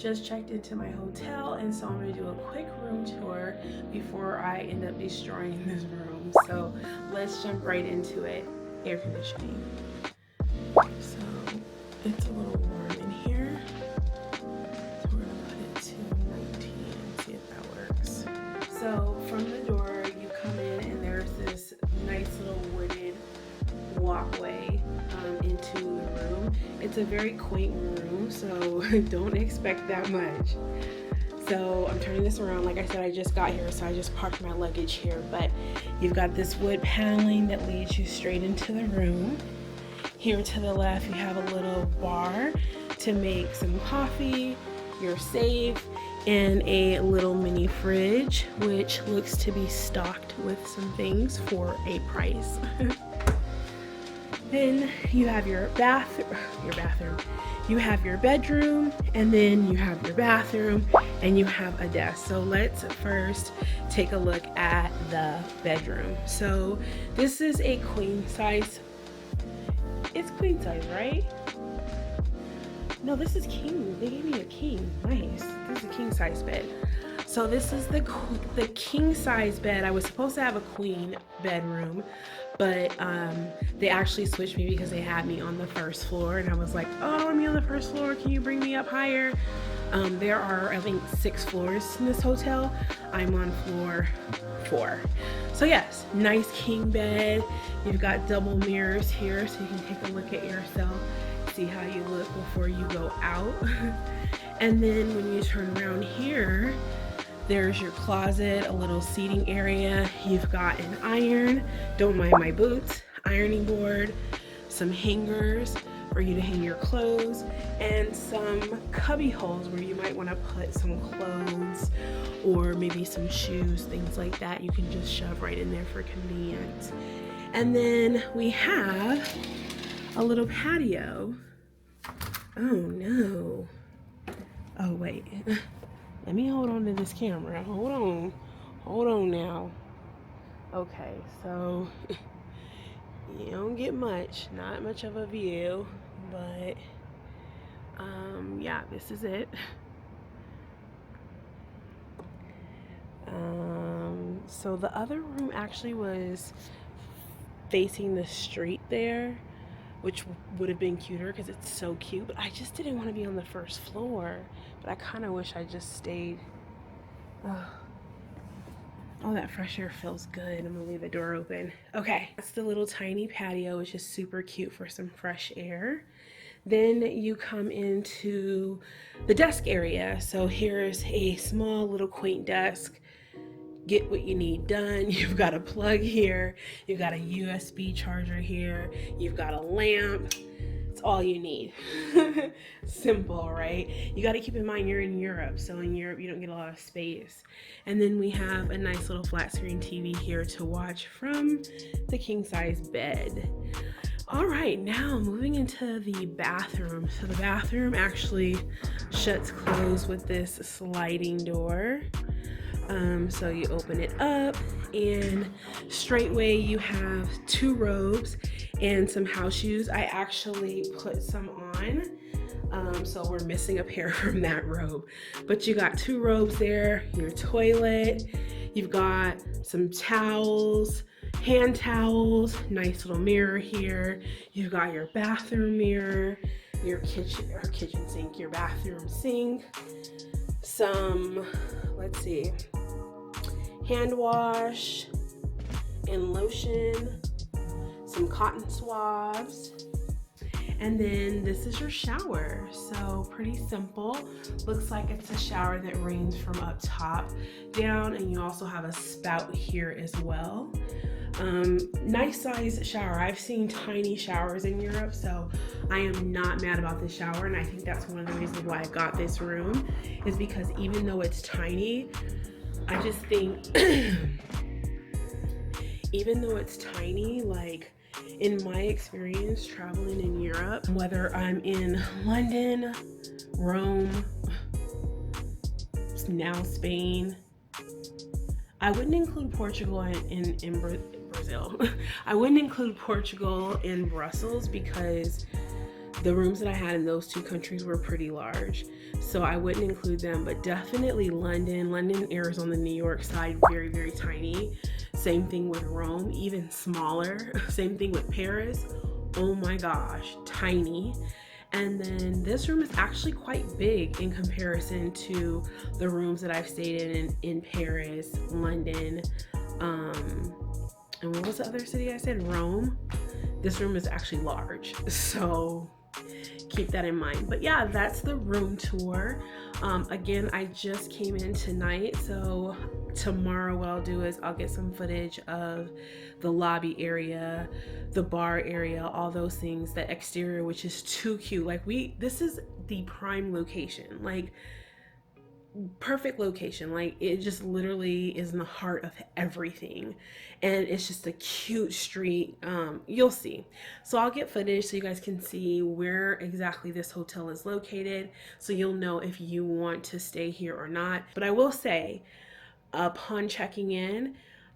just checked into my hotel, and so I'm gonna do a quick room tour before I end up destroying this room. So let's jump right into it. Air conditioning. So it's a little warm in here. So we're gonna put it to 19 and see if that works. So from the door, you come in and there's this nice little wooded walkway into the room. It's a very quaint room, so don't expect that much. So I'm turning this around. Like I said, I just got here, so I just parked my luggage here, but you've got this wood paneling that leads you straight into the room. Here to the left, you have a little bar to make some coffee, your safe, and a little mini fridge, which looks to be stocked with some things for a price. Then you have your bathroom. You have your bedroom, and then you have your bathroom, and you have a desk. So let's first take a look at the bedroom. So this is a queen size. It's queen size, right? No, this is king. They gave me a king. Nice. This is a king size bed. So this is the king size bed. I was supposed to have a queen bedroom, but they actually switched me because they had me on the first floor, and I was like, oh, I don't want to be on the first floor. Can you bring me up higher? There are, I think, 6 floors in this hotel. I'm on floor 4. So yes, nice king bed. You've got double mirrors here, so you can take a look at yourself, see how you look before you go out. And then when you turn around here, there's your closet, a little seating area. You've got an iron, don't mind my boots, ironing board, some hangers for you to hang your clothes, and some cubby holes where you might want to put some clothes or maybe some shoes, things like that. You can just shove right in there for convenience. And then we have a little patio. Oh no. Oh wait. Let me hold on to this camera. Hold on now. Okay, so you don't get much, not much of a view, but yeah, this is it. So the other room actually was facing the street there, which would have been cuter because it's so cute, but I just didn't want to be on the first floor. But I kind of wish I just stayed. Oh, that fresh air feels good. I'm gonna leave the door open. Okay, that's the little tiny patio, which is super cute for some fresh air. Then you come into the desk area. So here's a small little quaint desk. Get what you need done. You've got a plug here. You've got a USB charger here. You've got a lamp. It's all you need. Simple, right? You got to keep in mind you're in Europe. So in Europe, you don't get a lot of space. And then we have a nice little flat screen TV here to watch from the king size bed. All right, now moving into the bathroom. So the bathroom actually shuts closed with this sliding door. So you open it up, and straightway you have 2 robes and some house shoes. I actually put some on, so we're missing a pair from that robe. But you got 2 robes there, your toilet, you've got some towels, hand towels, nice little mirror here. You've got your bathroom mirror, your kitchen sink, your bathroom sink, some, let's see, hand wash and lotion, some cotton swabs, and then this is your shower. So pretty simple. Looks like it's a shower that rains from up top down, and you also have a spout here as well. Nice size shower. I've seen tiny showers in Europe, so I am not mad about this shower, and I think that's one of the reasons why I got this room, is because even though it's tiny, I just think even though it's tiny, like in my experience traveling in Europe, whether I'm in London, Rome, now Spain, I wouldn't include Portugal in Brazil. I wouldn't include Portugal in Brussels because The rooms that I had in those 2 countries were pretty large, so I wouldn't include them, but definitely London airs on the New York side, very, very tiny. Same thing with Rome, even smaller. Same thing with Paris. Oh my gosh, tiny. And then this room is actually quite big in comparison to the rooms that I've stayed in Paris, London, and what was the other city I said? Rome. This room is actually large, so keep that in mind. But yeah, that's the room tour. Again, I just came in tonight, so tomorrow what I'll do is I'll get some footage of the lobby area, the bar area, all those things, the exterior, which is too cute. Like this is the prime location, like perfect location. Like it just literally is in the heart of everything, and it's just a cute street. You'll see. So I'll get footage so you guys can see where exactly this hotel is located, so you'll know if you want to stay here or not. But I will say, upon checking in,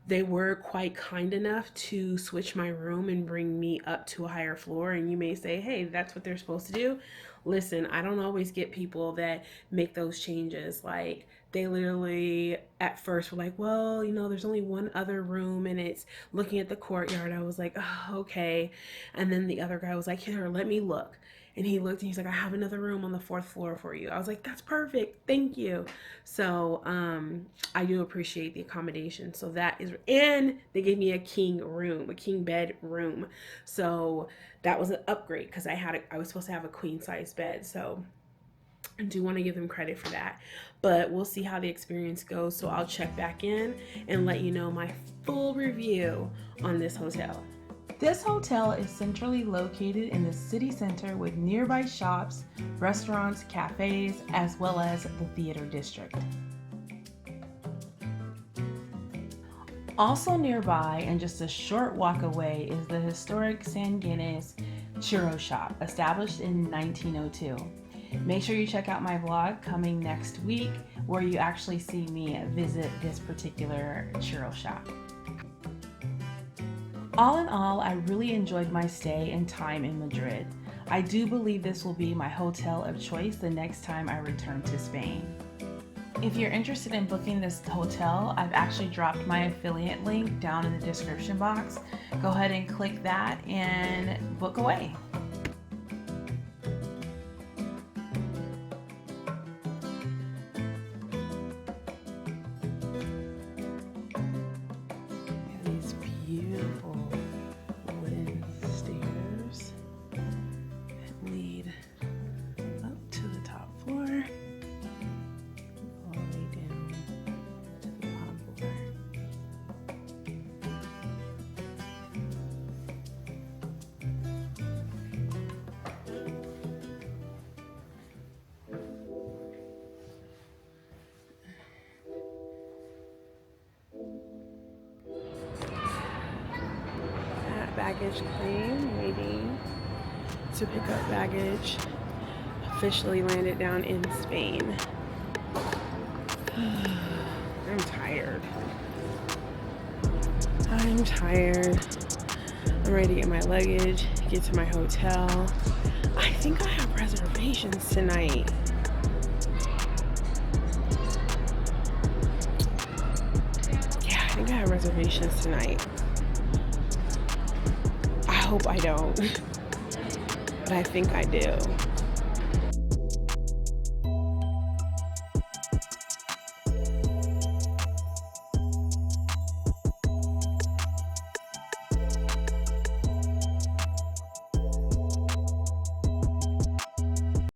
they were quite kind enough to switch my room and bring me up to a higher floor. And you may say, hey, that's what they're supposed to do. Listen, I don't always get people that make those changes. Like, they literally at first were like, well, you know, there's only one other room and it's looking at the courtyard. I was like, oh, okay. And then the other guy was like, here, let me look. And he looked and he's like, I have another room on the 4th floor for you. I was like, that's perfect. Thank you. So I do appreciate the accommodation. So that is, and they gave me a king room, a king bed room. So that was an upgrade because I was supposed to have a queen size bed. So I do want to give them credit for that. But we'll see how the experience goes. So I'll check back in and let you know my full review on this hotel. This hotel is centrally located in the city center with nearby shops, restaurants, cafes, as well as the theater district. Also nearby and just a short walk away is the historic San Guinness churro shop, established in 1902. Make sure you check out my vlog coming next week where you actually see me visit this particular churro shop. All in all, I really enjoyed my stay and time in Madrid. I do believe this will be my hotel of choice the next time I return to Spain. If you're interested in booking this hotel, I've actually dropped my affiliate link down in the description box. Go ahead and click that and book away. These beautiful wooden stairs that lead up to the top floor, all the way down to the bottom floor. Baggage claim, waiting to pick up baggage. Officially landed down in Spain. I'm tired. I'm ready to get my luggage, get to my hotel. I think I have reservations tonight. Yeah, I think I have reservations tonight. I hope I don't, but I think I do.